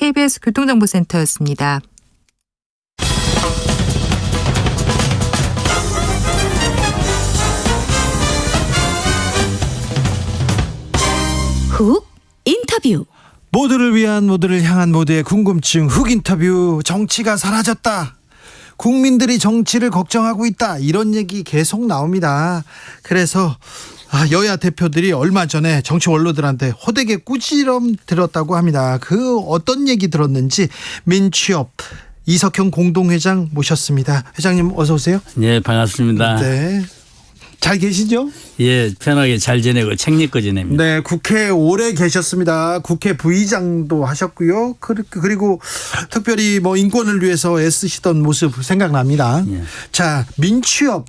KBS 교통정보센터였습니다. 훅 인터뷰. 모두를 위한, 모두를 향한 모두의 궁금증 훅 인터뷰. 정치가 사라졌다, 국민들이 정치를 걱정하고 있다, 이런 얘기 계속 나옵니다. 그래서 여야 대표들이 얼마 전에 정치 원로들한테 호되게 꾸지람 들었다고 합니다. 그 어떤 얘기 들었는지 민취업 이석형 공동회장 모셨습니다. 회장님 어서 오세요. 네, 반갑습니다. 네, 잘 계시죠? 예, 편하게 잘 지내고 책 읽고 지냅니다. 네, 국회에 오래 계셨습니다. 국회 부의장도 하셨고요. 그리고 특별히 뭐 인권을 위해서 애쓰시던 모습 생각납니다. 예. 자, 민취업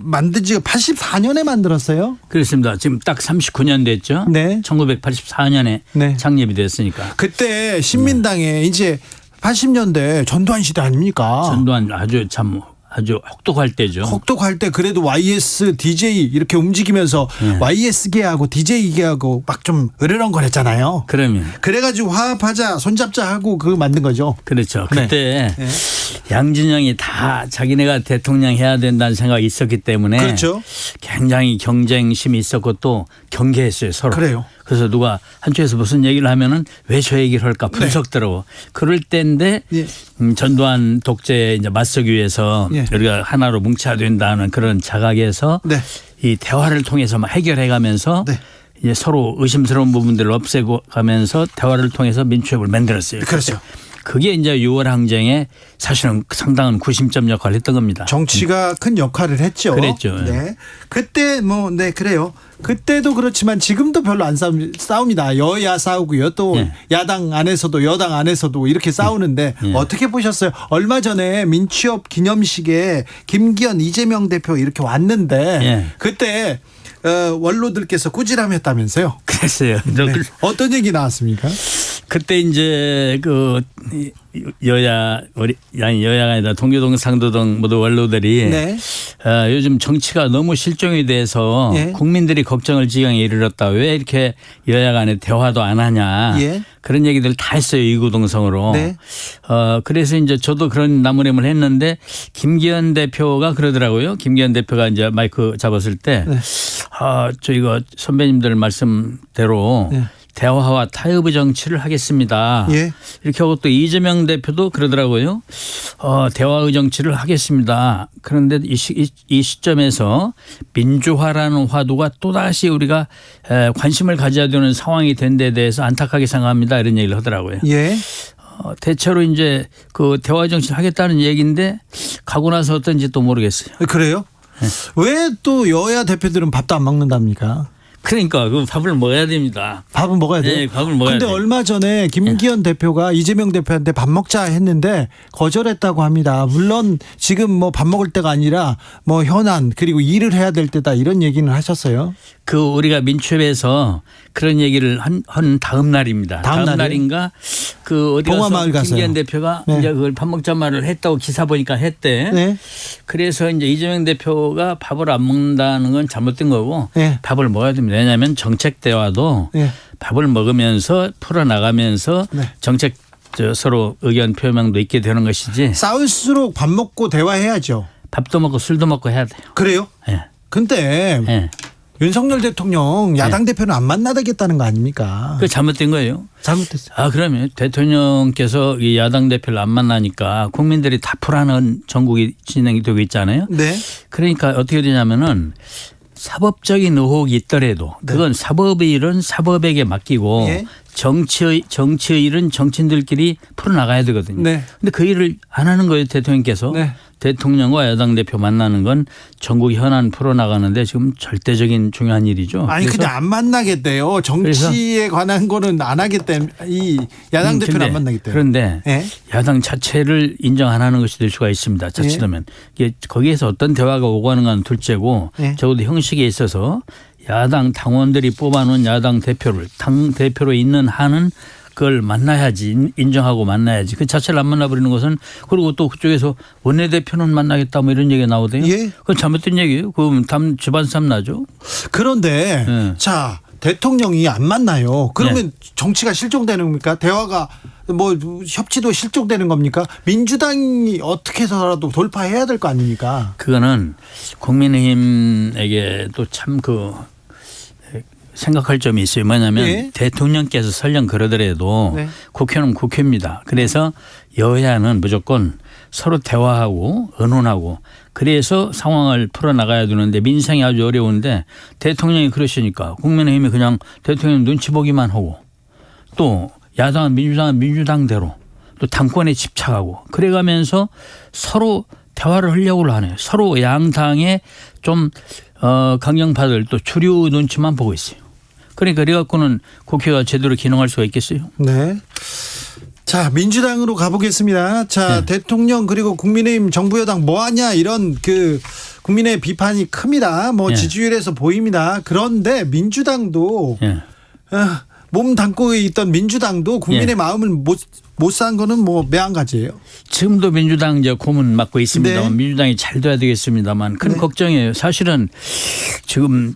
만든 지가 84년에 만들었어요. 그렇습니다. 지금 딱 39년 됐죠. 네. 1984년에 네. 창립이 됐으니까. 그때 신민당에 이제 80년대 전두환 시대 아닙니까? 전두환 아주 혹독할 때죠. 혹독할 때 그래도 YS, DJ 이렇게 움직이면서 네. YS계하고 DJ계하고 막 좀 으르렁거렸잖아요. 그러면 그래가지고 화합하자, 손잡자 하고 그거 만든 거죠. 그렇죠. 네. 그때 네. 양진영이 다 자기네가 대통령 해야 된다는 생각이 있었기 때문에 그렇죠. 굉장히 경쟁심이 있었고 또 경계했어요, 서로. 그래요. 그래서 누가 한쪽에서 무슨 얘기를 하면은 왜 저 얘기를 할까 분석더라고. 그럴 때인데 예. 전두환 독재에 이제 맞서기 위해서 예. 우리가 하나로 뭉쳐야 된다는 그런 자각에서 네. 이 대화를 통해서 막 해결해 가면서 네. 이제 서로 의심스러운 부분들을 없애고 가면서 대화를 통해서 민주협을 만들었어요. 그렇죠. 그게 이제 6월 항쟁에 사실은 상당한 구심점 역할을 했던 겁니다. 정치가 큰 역할을 했죠. 그랬죠. 네. 그때 네, 그래요. 그때도 그렇지만 지금도 별로 안 싸웁니다. 여야 싸우고요. 또 예. 야당 안에서도 여당 안에서도 이렇게 싸우는데 예. 어떻게 보셨어요? 얼마 전에 민취업 기념식에 김기현, 이재명 대표 이렇게 왔는데 예. 그때 원로들께서 꾸지람했다면서요? 그랬어요. 네. 어떤 얘기 나왔습니까? 그때 이제 그 여야가 아니라 동교동, 상도동 모두 원로들이 네. 요즘 정치가 너무 실종이 돼서 예. 국민들이 걱정을 지경에 이르렀다. 왜 이렇게 여야 간에 대화도 안 하냐. 예. 그런 얘기들 다 했어요. 이구동성으로. 네. 그래서 이제 저도 그런 나무nem을 했는데 김기현 대표가 그러더라고요. 김기현 대표가 이제 마이크 잡았을 때 네. 저희가 선배님들 말씀대로 네. 대화와 타협의 정치를 하겠습니다. 예. 이렇게 하고 또 이재명 대표도 그러더라고요. 대화의 정치를 하겠습니다. 그런데 이 시점에서 민주화라는 화두가 또다시 우리가 관심을 가져야 되는 상황이 된 데 대해서 안타깝게 생각합니다. 이런 얘기를 하더라고요. 예. 대체로 이제 그 대화 정치를 하겠다는 얘기인데 가고 나서 어떤지 또 모르겠어요. 그래요? 네. 왜 또 여야 대표들은 밥도 안 먹는답니까? 그러니까 그 밥을 먹어야 됩니다. 밥은 먹어야 돼요. 네, 밥을 먹어야 근데 돼요. 얼마 전에 김기현 대표가 이재명 대표한테 밥 먹자 했는데 거절했다고 합니다. 물론 지금 뭐 밥 먹을 때가 아니라 뭐 현안 그리고 일을 해야 될 때다 이런 얘기는 하셨어요. 그 우리가 민첩에서 그런 얘기를 한 다음 날입니다. 다음 날이요? 날인가 그 어디 봉화마을 가서 가서요. 김기현 대표가 네. 이제 그걸 밥 먹자 말을 했다고 기사 보니까 했대. 네. 그래서 이제 이재명 대표가 밥을 안 먹는다는 건 잘못된 거고 네. 밥을 먹어야 됩니다. 왜냐하면 정책 대화도 네. 밥을 먹으면서 풀어나가면서 네. 정책 서로 의견 표명도 있게 되는 것이지 싸울수록 밥 먹고 대화해야죠. 밥도 먹고 술도 먹고 해야 돼요. 그래요? 예. 근데 예. 윤석열 대통령 야당 대표는 안 만나겠다는 거 아닙니까? 그 잘못된 거예요. 잘못했어요. 그러면 대통령께서 이 야당 대표를 안 만나니까 국민들이 다 불안한 전국이 진행이 되고 있잖아요. 네. 그러니까 어떻게 되냐면은 사법적인 의혹이 있더라도 그건 사법의 일은 사법에게 맡기고 예. 정치의 일은 정치인들끼리 풀어나가야 되거든요. 네. 근데 그 일을 안 하는 거예요. 대통령께서. 네. 대통령과 여당 대표 만나는 건 전국 현안 풀어나가는데 지금 절대적인 중요한 일이죠. 아니 근데 안 만나겠대요. 정치에 관한 거는 안 하겠대. 이 야당 대표는 안 만나겠대요. 그런데 예? 야당 자체를 인정 안 하는 것이 될 수가 있습니다. 자칫하면 이게 거기에서 어떤 대화가 오고 하는 건 둘째고 예. 적어도 형식에 있어서 야당 당원들이 뽑아놓은 야당 대표를 당 대표로 있는 한은 그걸 만나야지 인정하고 만나야지 그 자체를 안 만나버리는 것은 그리고 또 그쪽에서 원내대표는 만나겠다 뭐 이런 얘기가 나오대요. 예. 그건 잘못된 얘기예요. 그럼 집안 싸움 나죠. 그런데 예. 자 대통령이 안 만나요. 그러면 네. 정치가 실종되는 겁니까? 대화가 뭐 협치도 실종되는 겁니까? 민주당이 어떻게 해서라도 돌파해야 될 거 아닙니까? 그거는 국민의힘에게도 참 생각할 점이 있어요. 뭐냐면 네. 대통령께서 설령 그러더라도 네. 국회는 국회입니다. 그래서 여야는 무조건 서로 대화하고 의논하고 그래서 상황을 풀어나가야 되는데 민생이 아주 어려운데 대통령이 그러시니까 국민의힘이 그냥 대통령 눈치 보기만 하고 또 야당은 민주당은 민주당대로 또 당권에 집착하고 그래가면서 서로 대화를 하려고 하네요. 서로 양당의 좀 강경파들 또 주류 눈치만 보고 있어요. 그러니까 그래갖고는 국회가 제대로 기능할 수가 있겠어요. 네. 자, 민주당으로 가보겠습니다. 자, 네. 대통령 그리고 국민의힘 정부 여당 뭐하냐 이런 국민의 비판이 큽니다. 뭐 네. 지지율에서 보입니다. 그런데 민주당도 예. 몸 담고 있던 민주당도 국민의 예. 마음을 못 산 거는 뭐 매한가지예요. 지금도 민주당 이제 고문 맡고 있습니다만 네. 민주당이 잘 돼야 되겠습니다만 큰 네. 걱정이에요. 사실은 지금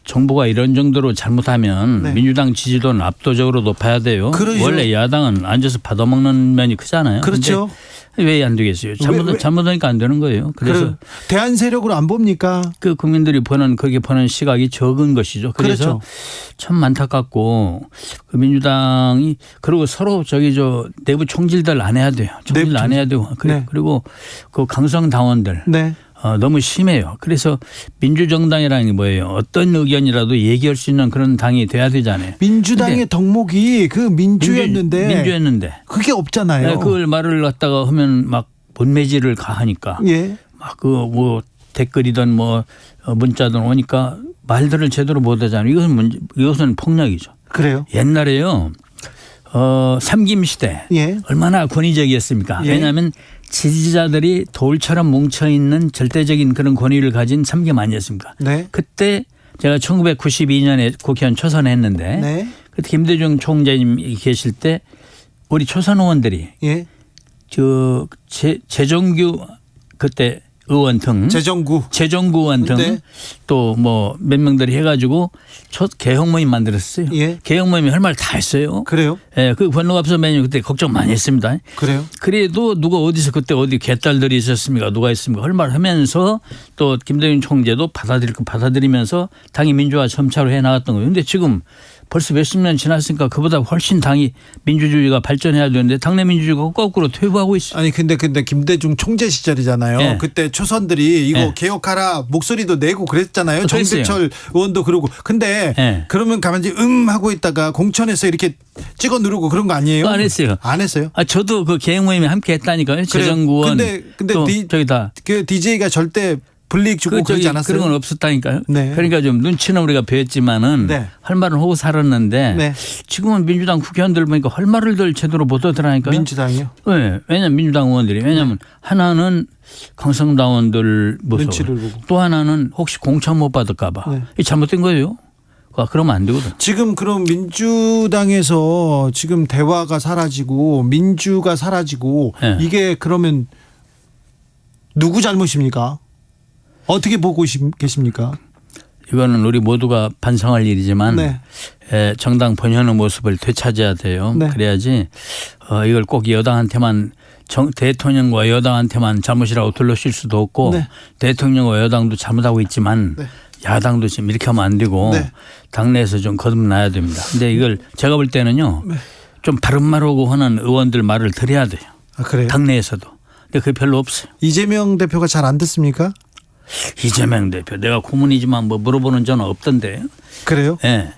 정부가 이런 정도로 잘못하면 네. 민주당 지지도는 압도적으로 높아야 돼요. 그러죠. 원래 야당은 앉아서 받아먹는 면이 크잖아요. 그렇죠. 왜 안 되겠어요? 왜? 잘못하니까 안 되는 거예요. 그래서 대한 세력으로 안 봅니까? 그 국민들이 그렇게 보는 시각이 적은 것이죠. 그래서 그렇죠. 참 안타깝고 그 민주당이 그리고 서로 내부 총질들 안 해야 돼요. 총질 안 해야 되고 네. 그리고 그 강성 당원들 네. 너무 심해요. 그래서 민주정당이라는 게 뭐예요? 어떤 의견이라도 얘기할 수 있는 그런 당이 돼야 되잖아요. 민주당의 근데 덕목이 민주였는데 민주였는데 그게 없잖아요. 네, 그걸 말을 갖다가 하면 막 본매질을 가하니까 예. 막 댓글이든 문자든 오니까 말들을 제대로 못 하잖아요. 이것은 폭력이죠. 그래요? 옛날에요. 삼김 시대 예. 얼마나 권위적이었습니까? 예. 왜냐하면 지지자들이 돌처럼 뭉쳐있는 절대적인 그런 권위를 가진 삼김 아니었습니까? 네. 그때 제가 1992년에 국회의원 초선했는데 네. 그때 김대중 총재님이 계실 때 우리 초선 의원들이 예. 재정규 그때 의원 등 재정구 의원 등 네. 또 몇 명들이 해가지고 개혁 모임 만들었어요. 예. 개혁 모임이 할 말 다 했어요. 그래요? 예, 그 권노갑 선배님 그때 걱정 많이 했습니다. 그래요? 그래도 누가 어디서 그때 어디 개딸들이 있었습니까? 누가 있습니까? 할 말 하면서 또 김대중 총재도 받아들이면서 당이 민주화 점차로 해 나갔던 거예요. 그런데 지금 벌써 몇십 년 지났으니까 그보다 훨씬 당이 민주주의가 발전해야 되는데 당내 민주주의가 거꾸로 퇴보하고 있어요. 아니 근데 정재동 총재 시절이잖아요. 예. 그때 초선들이 이거 예. 개혁하라 목소리도 내고 그랬잖아요. 그랬어요. 정세철 의원도 그러고. 근데 예. 그러면 가만히 하고 있다가 공천에서 이렇게 찍어 누르고 그런 거 아니에요? 안 했어요. 안 했어요? 저도 그 개혁 모임에 함께 했다니까요. 재정구 의원. 근데 또 저기다. 그 DJ가 절대 불이익 주고 그러지 않았어요? 그런 건 없었다니까요. 네. 그러니까 좀 눈치는 우리가 배웠지만은 네. 할 말은 하고 살았는데 네. 지금은 민주당 국회의원들 보니까 할 말을 제대로 못 하더라니까요. 민주당이요? 네. 왜냐하면 민주당 의원들이 하나는 강성당원들 눈치를 무서워. 보고. 또 하나는 혹시 공천 못 받을까 봐. 네. 이게 잘못된 거예요. 그러면 안 되거든. 지금 그럼 민주당에서 지금 대화가 사라지고 민주가 사라지고 네. 이게 그러면 누구 잘못입니까? 어떻게 보고 계십니까? 이거는 우리 모두가 반성할 일이지만 네. 정당 본연의 모습을 되찾아야 돼요. 네. 그래야지 이걸 꼭 여당한테만 대통령과 여당한테만 잘못이라고 둘러실 수도 없고 네. 대통령과 여당도 잘못하고 있지만 네. 야당도 지금 이렇게 하면 안 되고 네. 당내에서 좀 거듭나야 됩니다. 근데 이걸 제가 볼 때는요. 좀 바른말하고 하는 의원들 말을 들어야 돼요. 아, 그래요? 당내에서도. 근데 그게 별로 없어요. 이재명 대표가 잘 안 듣습니까? 이재명 대표 내가 고문이지만 물어보는 전화 없던데. 그래요? 예.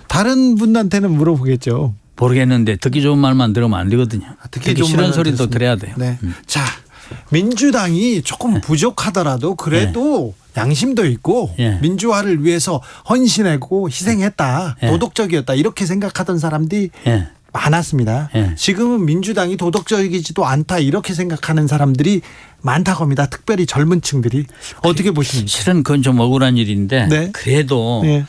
다른 분한테는 물어보겠죠. 모르겠는데 듣기 좋은 말만 들으면 안 되거든요. 듣기 좋은 싫은 말만 소리도 듣습니다. 들어야 돼요. 네. 자, 민주당이 조금 부족하더라도 그래도 양심도 있고 예. 민주화를 위해서 헌신하고 희생했다. 예. 도덕적이었다. 이렇게 생각하던 사람들이 예. 많았습니다. 예. 지금은 민주당이 도덕적이지도 않다. 이렇게 생각하는 사람들이 많다고 합니다. 특별히 젊은 층들이. 어떻게 보십니까? 실은 그건 좀 억울한 일인데 네. 그래도 네.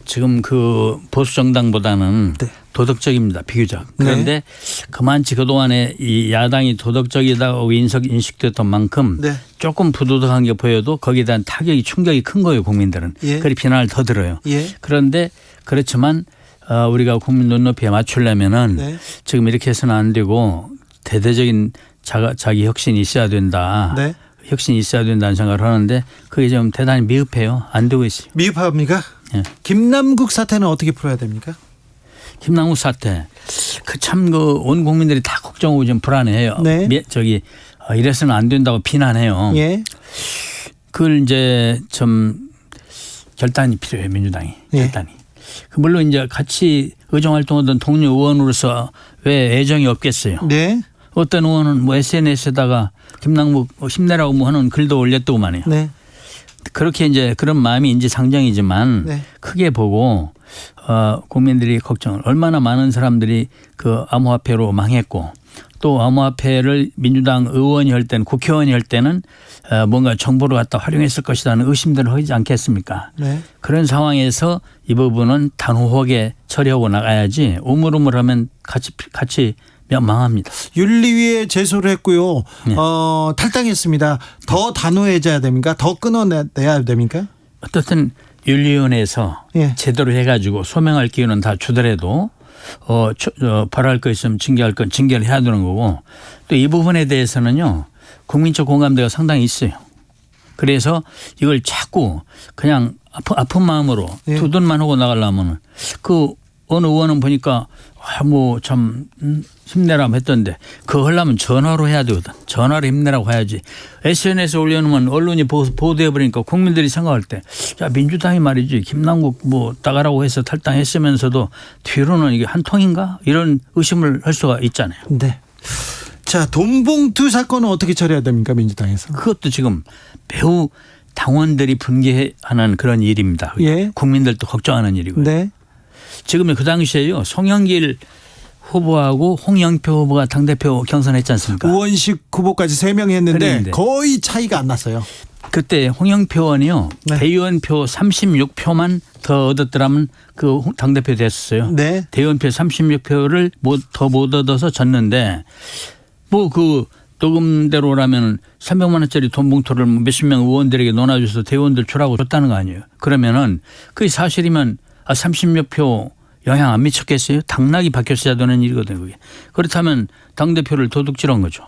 지금 그 보수 정당보다는 네. 도덕적입니다. 비교적. 그런데 그만치 그동안에 이 야당이 도덕적이다고 인식됐던 만큼 네. 조금 부도덕한 게 보여도 거기에 대한 타격이 충격이 큰 거예요. 국민들은. 예. 그리 비난을 더 들어요. 예. 그런데 그렇지만 우리가 국민 눈높이에 맞추려면은 네. 지금 이렇게 해서는 안 되고 대대적인 자기 혁신이 있어야 된다. 네. 혁신이 있어야 된다는 생각을 하는데 그게 좀 대단히 미흡해요. 안 되고 있어요. 미흡합니까? 예. 김남국 사태는 어떻게 풀어야 됩니까? 김남국 사태 그 참 그 온 국민들이 다 걱정하고 좀 불안해해요. 네. 이래서는 안 된다고 비난해요. 예. 그걸 이제 좀 결단이 필요해요. 민주당이. 예. 결단이. 물론 이제 같이 의정 활동하던 동료 의원으로서 왜 애정이 없겠어요. 네. 어떤 의원은 뭐 SNS에다가 김남국 힘내라고 뭐 하는 글도 올렸더구만 해요. 네. 그렇게 이제 그런 마음이 인지상정이지만 네. 크게 보고 국민들이 걱정을 얼마나 많은 사람들이 그 암호화폐로 망했고 또 암호화폐를 민주당 의원이 할 때는 국회의원이 할 때는 뭔가 정보를 갖다 활용했을 것이라는 의심들을 하지 않겠습니까? 네. 그런 상황에서 이 부분은 단호하게 처리하고 나가야지 우물우물하면 같이 망합니다. 윤리위에 제소를 했고요. 네. 탈당했습니다. 더 단호해져야 됩니까? 더 끊어내야 됩니까? 어떻든 윤리위원회에서 예. 제대로 해가지고 소명할 기회는 다 주더라도 벌할 거 있으면 징계할 건 징계를 해야 되는 거고 또 이 부분에 대해서는요 국민적 공감대가 상당히 있어요. 그래서 이걸 자꾸 그냥 아픈 마음으로 예. 두둔만 하고 나가려면 그 어느 의원은 보니까 뭐 참 힘내라고 했던데 그거 하려면 전화로 해야 되거든. 전화로 힘내라고 해야지. SNS에 올려놓으면 언론이 보도해버리니까 국민들이 생각할 때 야 민주당이 말이지 김남국 뭐 따가라고 해서 탈당했으면서도 뒤로는 이게 한 통인가 이런 의심을 할 수가 있잖아요. 네. 자, 돈봉투 사건은 어떻게 처리해야 됩니까? 민주당에서. 그것도 지금 매우 당원들이 분개하는 그런 일입니다. 예. 국민들도 걱정하는 일이고요. 네. 지금 그 당시에요. 송영길 후보하고 홍영표 후보가 당대표 경선했지 않습니까? 우원식 후보까지 3명 했는데 그랬는데. 거의 차이가 안 났어요. 그때 홍영표 의원이요. 네. 대의원표 36표만 더 얻었더라면 그 당대표 됐었어요. 네. 대의원표 36표를 더 못 얻어서 졌는데 뭐 그 녹음대로라면 300만 원짜리 돈 봉투를 몇십 명 의원들에게 논아줘서 대의원들 주라고 줬다는 거 아니에요. 그러면은 그게 사실이면 30몇 표 영향 안 미쳤겠어요? 당락이 바뀌었어야 되는 일이거든요. 그게. 그렇다면 당대표를 도둑질한 거죠.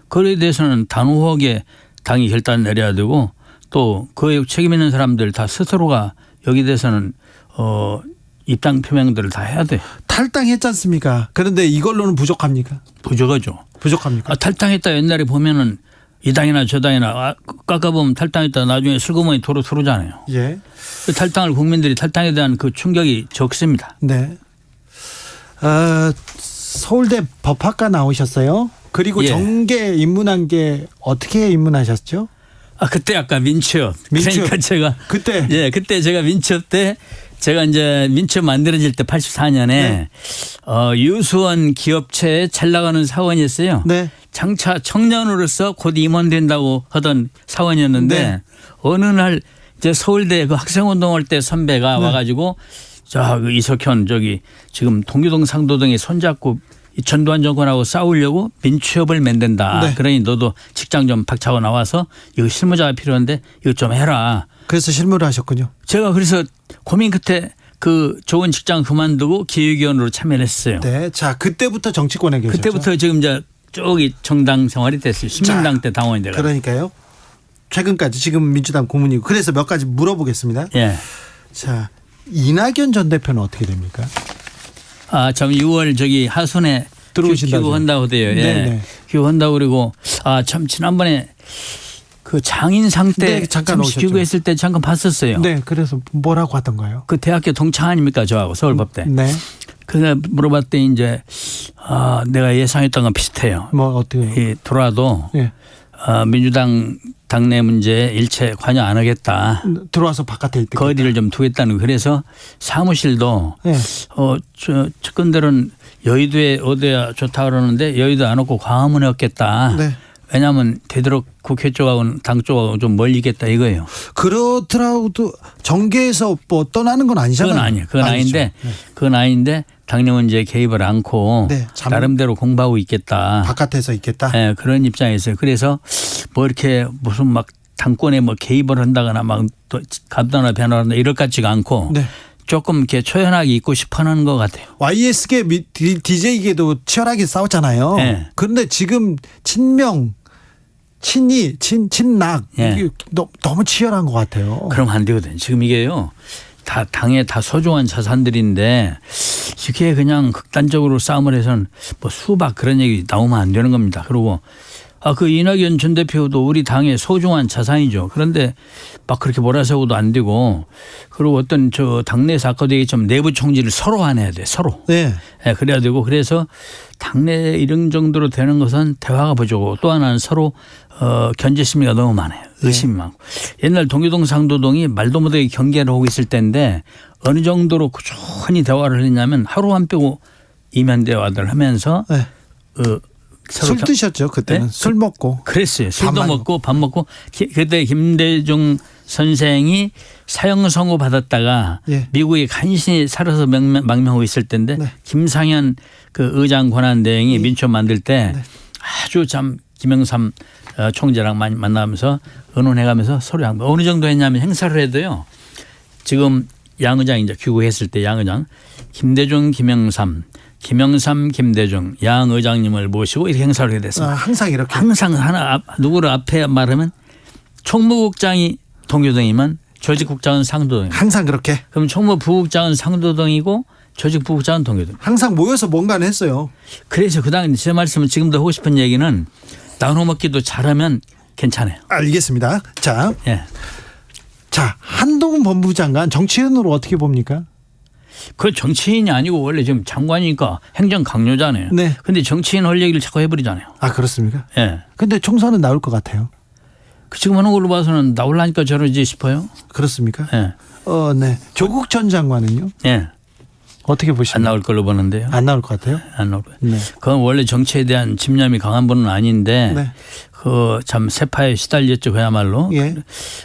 그에 대해서는 단호하게 당이 결단 내려야 되고 또 그에 책임 있는 사람들 다 스스로가 여기 대해서는 입당 표명들을 다 해야 돼요. 탈당했지 않습니까? 그런데 이걸로는 부족합니까? 부족하죠. 부족합니까? 탈당했다 옛날에 보면은 이 당이나 저 당이나 깎아보면 탈당했다 나중에 슬그머니 도로 들어오잖아요. 예. 그 탈당을 국민들이 탈당에 대한 그 충격이 적습니다. 네. 서울대 법학과 나오셨어요. 그리고 예. 정계 입문한 게 어떻게 입문하셨죠? 그때 아까 민취업. 민취업. 그러니까 제가 그때. 예, 그때 제가 민취업 때 제가 이제 민취업 만들어질 때 84년에 네. 유수원 기업체에 잘 나가는 사원이었어요. 네. 장차 청년으로서 곧 임원된다고 하던 사원이었는데 네. 어느 날 이제 서울대 그 학생운동할 때 선배가 네. 와가지고 그 이석현 지금 동교동 상도동에 손잡고 이 전두환 정권하고 싸우려고 민취업을 만든다. 네. 그러니 너도 직장 좀 박차고 나와서 이거 실무자가 필요한데 이거 좀 해라. 그래서 실무를 하셨군요. 제가 그래서 고민 끝에 그 좋은 직장 그만두고 기획위원으로 참여를 했어요. 네. 자, 그때부터 정치권에 계셨죠. 그때부터 지금 이제 쪽이 정당 생활이 됐어요. 신민당 때 당원이 돼가. 그러니까요. 최근까지 지금 민주당 고문이고 그래서 몇 가지 물어보겠습니다. 예. 자, 이낙연 전 대표는 어떻게 됩니까? 참 6월 하순에 들어오신다고요. 귀국한다고 돼요. 예. 네네. 귀국한다고 그리고 참 지난번에 그 장인상 때 네, 잠깐 오셨죠. 귀국했을 때 잠깐 봤었어요. 네, 그래서 뭐라고 하던가요? 그 대학교 동창 아닙니까 저하고 서울법대. 네. 그래서 물어봤더니 이제 내가 예상했던 건 비슷해요. 뭐 어떻게? 돌아도 예. 민주당 당내 문제에 일체 관여 안 하겠다. 들어와서 바깥에 있다. 거리를 좀 두겠다는. 그래서 사무실도 네. 측근들은 여의도에 얻어야 좋다 그러는데 여의도 안 얻고 광화문에 얻겠다. 네. 왜냐하면 되도록 국회 쪽하고는 당 쪽하고 좀 멀리겠다 이거예요. 그렇더라도 정계에서 뭐 떠나는 건 아니잖아요. 그건 아니에요. 그건 아니죠. 아닌데 네. 그건 아닌데 당내 문제에 개입을 않고 네, 나름대로 공부하고 있겠다. 바깥에서 있겠다. 네, 그런 입장에서요. 그래서 뭐 이렇게 무슨 막 당권에 뭐 개입을 한다거나 막 또 갑다나 변화한다 이럴 것 같지가 않고 네. 조금 이렇게 초연하게 있고 싶어하는 것 같아요. YS계 DJ계도 치열하게 싸웠잖아요. 네. 그런데 지금 친명, 친이, 친낙 네. 이게 너무 치열한 것 같아요. 그럼 안 되거든요. 지금 이게요. 다 당의 다 소중한 자산들인데 이렇게 그냥 극단적으로 싸움을 해서는 뭐 수박 그런 얘기 나오면 안 되는 겁니다. 그리고 그 이낙연 전 대표도 우리 당의 소중한 자산이죠. 그런데 막 그렇게 몰아세워도 안 되고 그리고 어떤 저 당내에서 아까도 얘기했지만 내부 총질을 서로 안 해야 돼. 서로. 네. 네, 그래야 되고 그래서 당내 이런 정도로 되는 것은 대화가 부족하고 또 하나는 서로 견제 심리가 너무 많아요. 의심이 많고. 옛날 동교동 상도동이 말도 못하게 경계를 하고 있을 때인데 어느 정도로 꾸준히 대화를 했냐면 하루 안 빼고 이면 대화를 하면서 네. 서로 술 드셨죠 그때는. 네? 술 먹고. 그랬어요. 술도 밥만 먹고 밥 먹고 그때 김대중 선생이 사형 선고 받았다가 예. 미국에 간신히 살아서 망명하고 있을 때인데 네. 김상현 그 의장 권한대행이 민초 만들 때 아주 참 김영삼 총재랑 많이 만나면서 의논해가면서 서로 어느 정도 했냐면 행사를 해도요. 지금 양 의장 이제 귀국했을 때 양 의장 김대중 김영삼 김대중 양 의장님을 모시고 이렇게 행사를 하게 됐습니다. 항상 이렇게. 항상 하나 누구를 앞에 말하면 총무국장이 동교동이면 조직국장은 상도동이에요. 항상 그렇게. 그럼 총무부국장은 상도동이고 조직부국장은 동교동. 항상 모여서 뭔가는 했어요. 그래서 그다음 제 말씀은 지금도 하고 싶은 얘기는 나눠 먹기도 잘하면 괜찮아요. 알겠습니다. 자, 예. 한동훈 법무장관 정치인으로 어떻게 봅니까? 그 정치인이 아니고 원래 지금 장관이니까 행정 강요잖아요. 네. 근데 정치인 할 얘기를 자꾸 해버리잖아요. 아 그렇습니까? 예. 근데 총선은 나올 것 같아요. 그 지금 하는 걸로 봐서는 나올라니까 저러지 싶어요. 그렇습니까? 예. 네. 조국 전 장관은요? 예. 어떻게 안 보십니까? 나올 걸로 보는데요. 안 나올 것 같아요? 안 나올 거예요. 네. 그건 원래 정치에 대한 집념이 강한 분은 아닌데 네. 그 참 세파에 시달렸죠 그야말로. 예.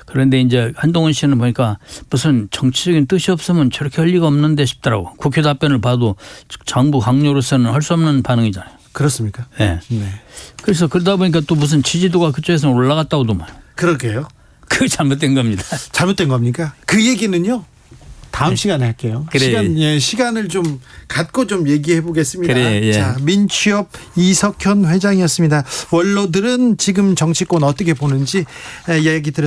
그런데 이제 한동훈 씨는 보니까 무슨 정치적인 뜻이 없으면 저렇게 할 리가 없는데 싶더라고. 국회 답변을 봐도 정부 강요로서는 할 수 없는 반응이잖아요. 그렇습니까? 예. 네. 그래서 그러다 보니까 또 무슨 지지도가 그쪽에서는 올라갔다고도만. 그러게요. 그게 잘못된 겁니다. 잘못된 겁니까? 그 얘기는요. 다음 시간에 할게요. 그래. 시간을 좀 갖고 좀 얘기해 보겠습니다. 그래, 예. 자, 민취업 이석현 회장이었습니다. 원로들은 지금 정치권 어떻게 보는지 얘기 들었습니다.